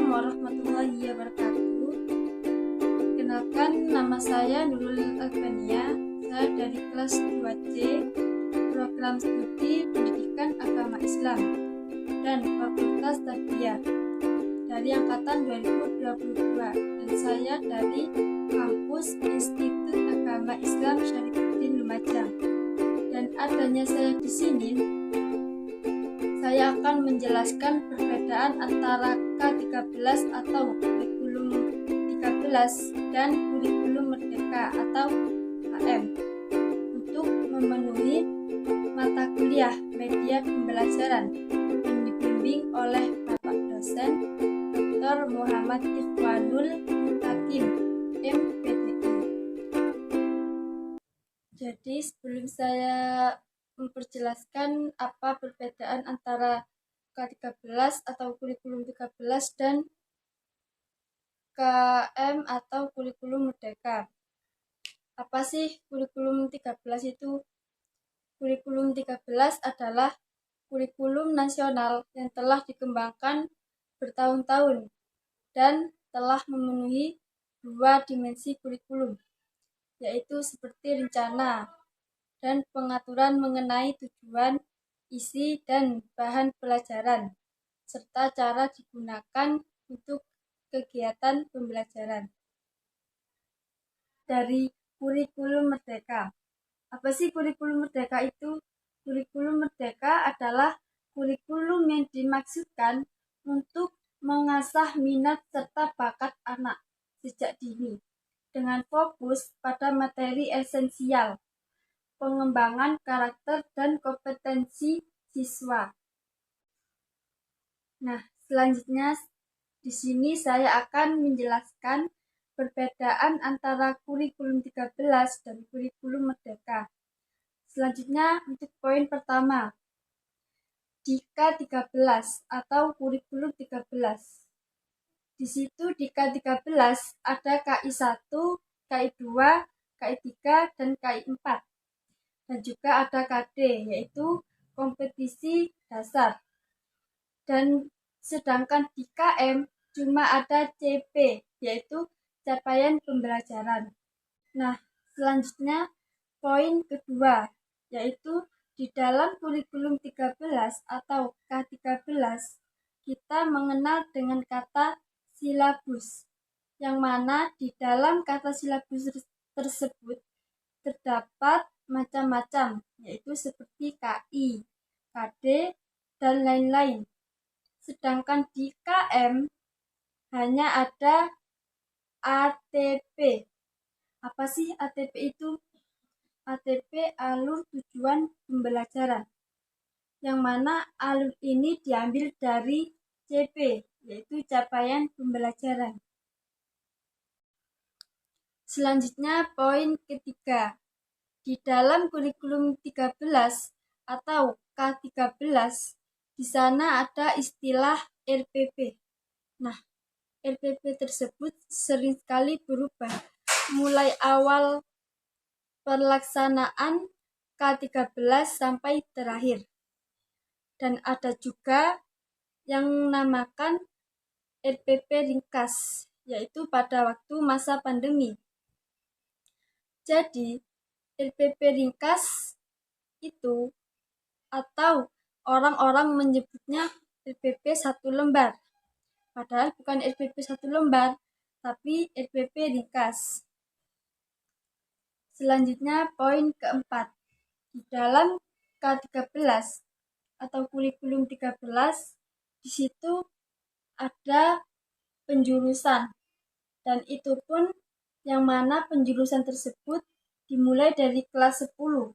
Assalamualaikum warahmatullahi wabarakatuh. Kenalkan, nama saya Nurul Albania. Saya dari kelas 2C, program studi Pendidikan Agama Islam dan Fakultas Tarbiyah dari angkatan 2022, dan saya dari kampus Institut Agama Islam Syarifuddin Lumajang. Dan adanya saya di sini, saya akan menjelaskan perbedaan antara K13 atau kurikulum 13 dan kurikulum merdeka atau KM untuk memenuhi mata kuliah media pembelajaran yang dibimbing oleh Bapak dosen Dr. Muhammad Ikhwanul Mutakin, MPDI. Jadi sebelum saya memperjelaskan apa perbedaan antara K13 atau kurikulum 13 dan KM atau kurikulum merdeka. Apa sih kurikulum 13 itu? Kurikulum 13 adalah kurikulum nasional yang telah dikembangkan bertahun-tahun dan telah memenuhi dua dimensi kurikulum, yaitu seperti rencana dan pengaturan mengenai tujuan, isi, dan bahan pelajaran, serta cara digunakan untuk kegiatan pembelajaran. Dari kurikulum merdeka. Apa sih kurikulum merdeka itu? Kurikulum merdeka adalah kurikulum yang dimaksudkan untuk mengasah minat serta bakat anak sejak dini, dengan fokus pada materi esensial, pengembangan karakter dan kompetensi siswa. Nah, selanjutnya di sini saya akan menjelaskan perbedaan antara kurikulum 13 dan kurikulum merdeka. Selanjutnya untuk poin pertama, di K13 atau kurikulum 13. Di situ di K13 ada KI1, KI2, KI3, dan KI4. Dan juga ada KD, yaitu kompetisi dasar. Dan sedangkan di KM cuma ada CP, yaitu capaian pembelajaran. Nah, selanjutnya poin kedua, yaitu di dalam kurikulum 13 atau K13, kita mengenal dengan kata silabus, yang mana di dalam kata silabus tersebut terdapat macam-macam, yaitu seperti KI, KD, dan lain-lain. Sedangkan di KM hanya ada ATP. Apa sih ATP itu? ATP alur tujuan pembelajaran, yang mana alur ini diambil dari CP, yaitu capaian pembelajaran. Selanjutnya poin ketiga. Di dalam kurikulum 13 atau K13, di sana ada istilah RPP. Nah, RPP tersebut sering sekali berubah mulai awal pelaksanaan K13 sampai terakhir. Dan ada juga yang namakan RPP ringkas, yaitu pada waktu masa pandemi. Jadi, RPP ringkas itu atau orang-orang menyebutnya RPP 1 lembar. Padahal bukan RPP 1 lembar, tapi RPP ringkas. Selanjutnya poin keempat. Di dalam K13 atau kurikulum 13, di situ ada penjurusan. Dan itu pun yang mana penjurusan tersebut dimulai dari kelas 10.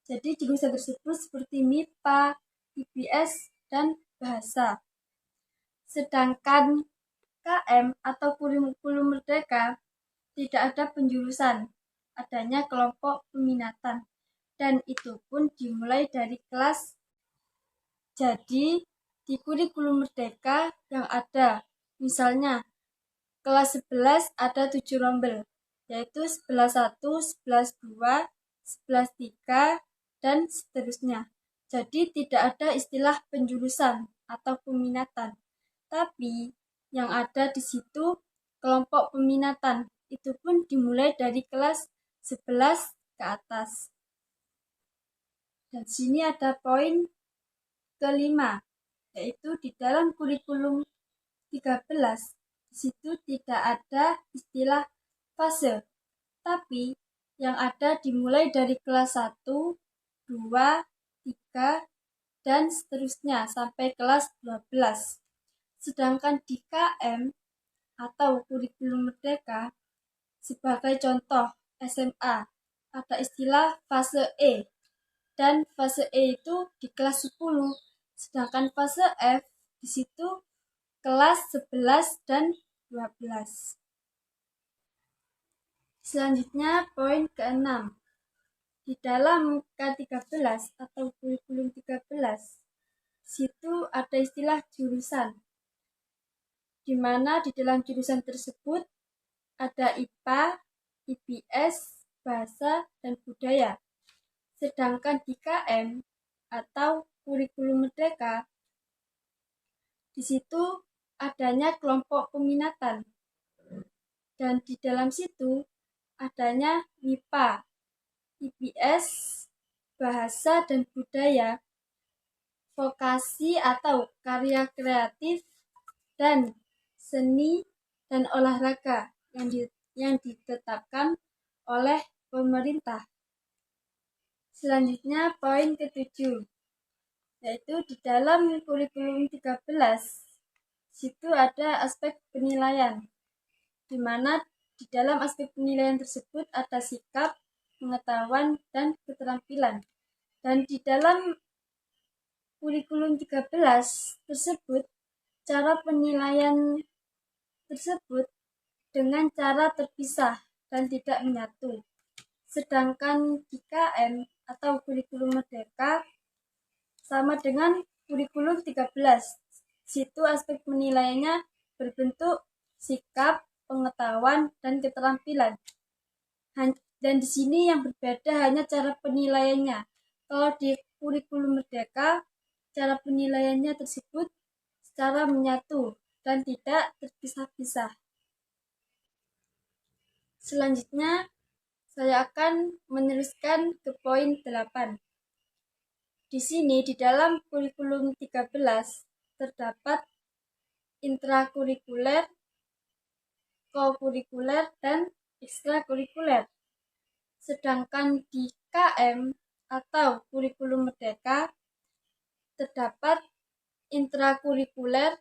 Jadi jurusan tersebut seperti MIPA, IPS, dan bahasa. Sedangkan KM atau kurikulum merdeka tidak ada penjurusan, adanya kelompok peminatan. Dan itu pun dimulai dari kelas. Jadi di kurikulum merdeka yang ada, misalnya kelas 11 ada 7 rombel, yaitu 11-1, 11-2, 11-3, dan seterusnya. Jadi tidak ada istilah penjurusan atau peminatan. Tapi yang ada di situ kelompok peminatan, itu pun dimulai dari kelas 11 ke atas. Dan sini ada poin kelima, yaitu di dalam kurikulum 13, di situ tidak ada istilah fase, tapi yang ada dimulai dari kelas 1, 2, 3, dan seterusnya sampai kelas 12. Sedangkan di KM atau kurikulum merdeka, sebagai contoh SMA, ada istilah fase E. Dan fase E itu di kelas 10, sedangkan fase F di situ kelas 11 dan 12. Selanjutnya poin ke-6. Di dalam K13 atau kurikulum 13, situ ada istilah jurusan, di mana di dalam jurusan tersebut ada IPA, IPS, Bahasa, dan Budaya. Sedangkan di KM atau kurikulum merdeka, di situ adanya kelompok peminatan. Dan di dalam situ adanya IPA, IPS, Bahasa, dan Budaya, vokasi atau karya kreatif, dan seni dan olahraga yang ditetapkan oleh pemerintah. Selanjutnya poin ke-7, yaitu di dalam kurikulum 13, situ ada aspek penilaian, di mana di dalam aspek penilaian tersebut ada sikap, pengetahuan, dan keterampilan. Dan di dalam kurikulum 13 tersebut, cara penilaian tersebut dengan cara terpisah dan tidak menyatu. Sedangkan di KM atau kurikulum merdeka sama dengan kurikulum 13. Situ aspek penilaiannya berbentuk sikap, pengetahuan, dan keterampilan. Dan di sini yang berbeda hanya cara penilaiannya. Kalau di kurikulum merdeka, cara penilaiannya tersebut secara menyatu dan tidak terpisah-pisah. Selanjutnya, saya akan meneruskan ke poin 8. Di sini, di dalam kurikulum 13, terdapat intrakurikuler, kokurikuler, dan ekstrakurikuler. Sedangkan di KM atau kurikulum merdeka, terdapat intrakurikuler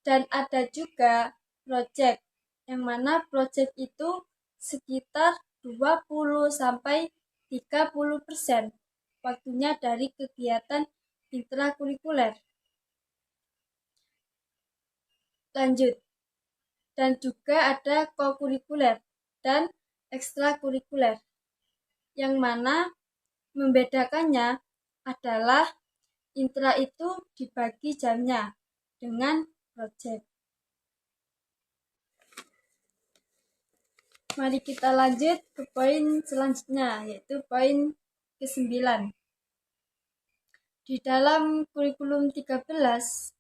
dan ada juga proyek, yang mana proyek itu sekitar 20-30% waktunya dari kegiatan intrakurikuler. Lanjut. Dan juga ada kokurikuler dan ekstrakurikuler, yang mana membedakannya adalah intra itu dibagi jamnya dengan proyek. Mari kita lanjut ke poin selanjutnya, yaitu poin ke-9. Di dalam kurikulum 13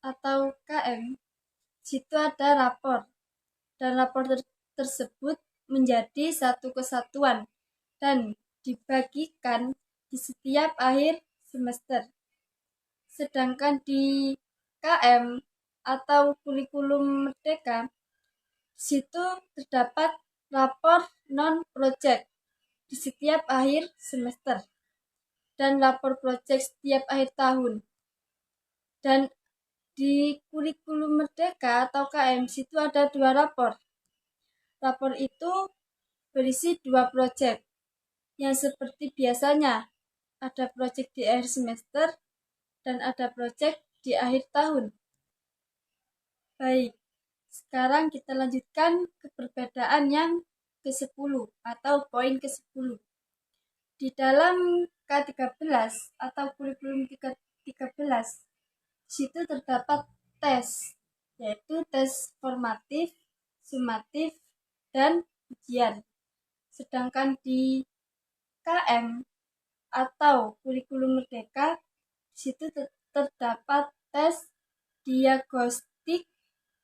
atau KM, situ ada rapor, dan rapor tersebut menjadi satu kesatuan dan dibagikan di setiap akhir semester. Sedangkan di KM atau kurikulum merdeka, situ terdapat rapor non-project di setiap akhir semester dan rapor project setiap akhir tahun. Dan di kurikulum merdeka atau KM situ ada 2 rapor. Rapor itu berisi 2 project, yang seperti biasanya ada project di akhir semester dan ada project di akhir tahun. Baik, sekarang kita lanjutkan ke perbedaan yang ke-10 atau poin ke-10. Di dalam K13 atau kurikulum 13, situ terdapat tes, yaitu tes formatif, sumatif, dan ujian. Sedangkan di KM atau kurikulum merdeka, situ terdapat tes diagnostik,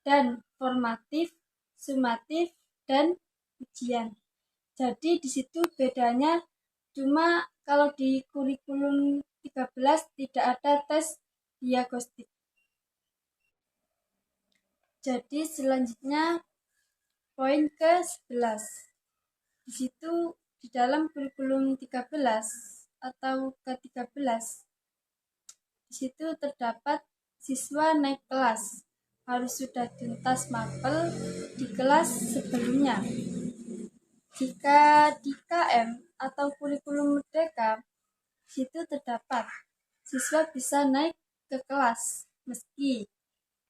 dan formatif, sumatif, dan ujian. Jadi di situ bedanya, cuma kalau di kurikulum 13 tidak ada tes diagnostik. Jadi selanjutnya poin ke-11. Di situ di dalam kurikulum 13 atau ke-13, di situ terdapat siswa naik kelas harus sudah tuntas mapel di kelas sebelumnya. Jika di KM atau kurikulum merdeka, di situ terdapat siswa bisa naik ke kelas meski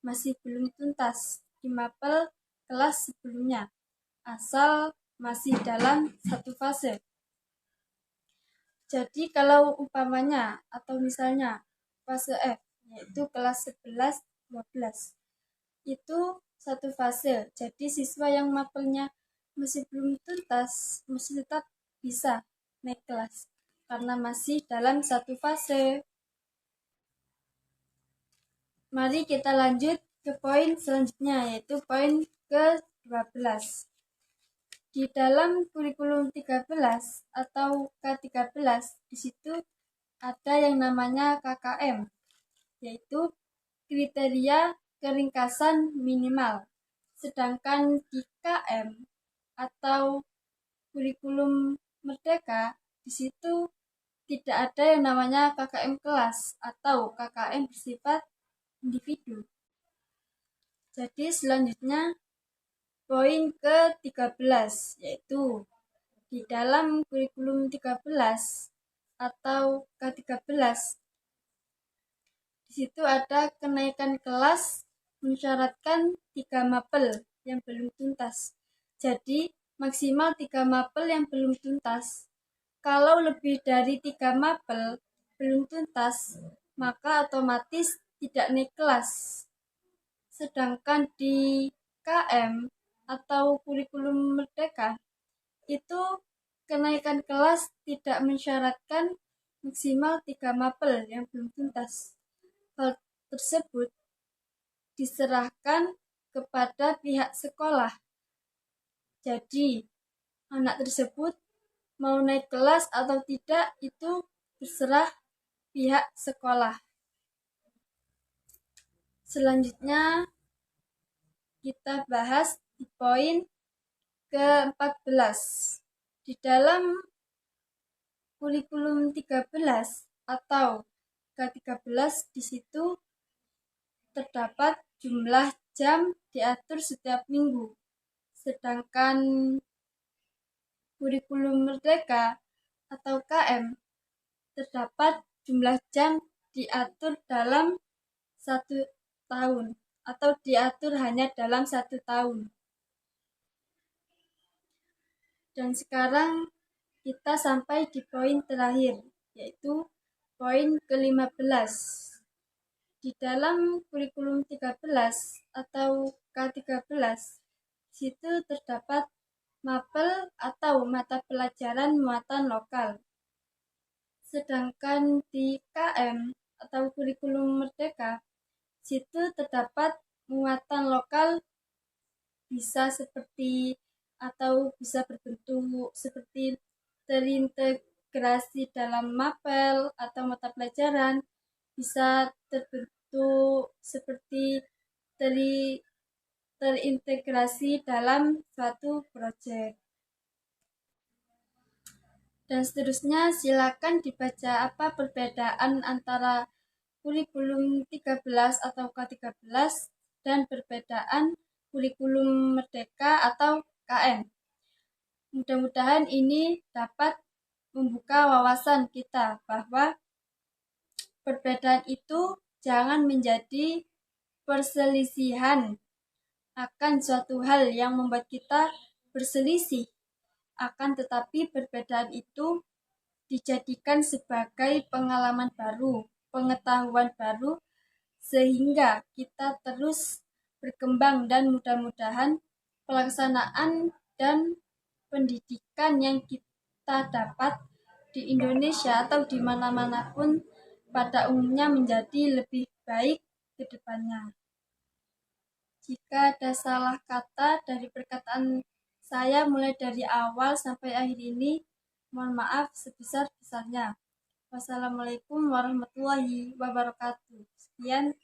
masih belum tuntas di mapel kelas sebelumnya, asal masih dalam satu fase. Jadi kalau umpamanya atau misalnya fase F, yaitu kelas 11-12, itu satu fase. Jadi siswa yang mapelnya masih belum tuntas masih tetap bisa naik kelas karena masih dalam satu fase. Mari kita lanjut ke poin selanjutnya, yaitu poin ke-12. Di dalam kurikulum 13 atau K13, di situ ada yang namanya KKM, yaitu kriteria keringkasan minimal. Sedangkan di KM atau kurikulum merdeka, di situ tidak ada yang namanya KKM kelas atau KKM bersifat individu. Jadi selanjutnya poin ke-13, yaitu di dalam kurikulum 13 atau K13, di situ ada kenaikan kelas mensyaratkan 3 mapel yang belum tuntas. Jadi maksimal 3 mapel yang belum tuntas. Kalau lebih dari 3 mapel belum tuntas, maka otomatis tidak naik kelas. Sedangkan di KM atau kurikulum merdeka, itu kenaikan kelas tidak mensyaratkan maksimal 3 mapel yang belum tuntas. Hal tersebut diserahkan kepada pihak sekolah. Jadi, anak tersebut mau naik kelas atau tidak itu terserah pihak sekolah. Selanjutnya kita bahas di poin ke-14. Di dalam kurikulum 13 atau K13, di situ terdapat jumlah jam diatur setiap minggu. Sedangkan kurikulum merdeka atau KM terdapat jumlah jam diatur dalam 1 tahun atau diatur hanya dalam 1 tahun. Dan sekarang kita sampai di poin terakhir, yaitu poin ke-15. Di dalam kurikulum 13 atau K13, situ terdapat mapel atau mata pelajaran muatan lokal. Sedangkan di KM atau kurikulum merdeka, situ terdapat muatan lokal bisa seperti atau bisa berbentuk seperti terintegrasi dalam mapel atau mata pelajaran, bisa terbentuk seperti terintegrasi dalam suatu proyek. Dan seterusnya, silakan dibaca apa perbedaan antara kurikulum 13 atau K13 dan perbedaan kurikulum merdeka atau KM. Mudah-mudahan ini dapat membuka wawasan kita bahwa perbedaan itu jangan menjadi perselisihan akan suatu hal yang membuat kita berselisih. Akan tetapi perbedaan itu dijadikan sebagai pengalaman baru, pengetahuan baru, sehingga kita terus berkembang dan mudah-mudahan pelaksanaan dan pendidikan yang kita dapat di Indonesia atau di mana-mana pun pada umumnya menjadi lebih baik ke depannya. Jika ada salah kata dari perkataan saya mulai dari awal sampai akhir ini, mohon maaf sebesar-besarnya. Wassalamualaikum warahmatullahi wabarakatuh. Sekian.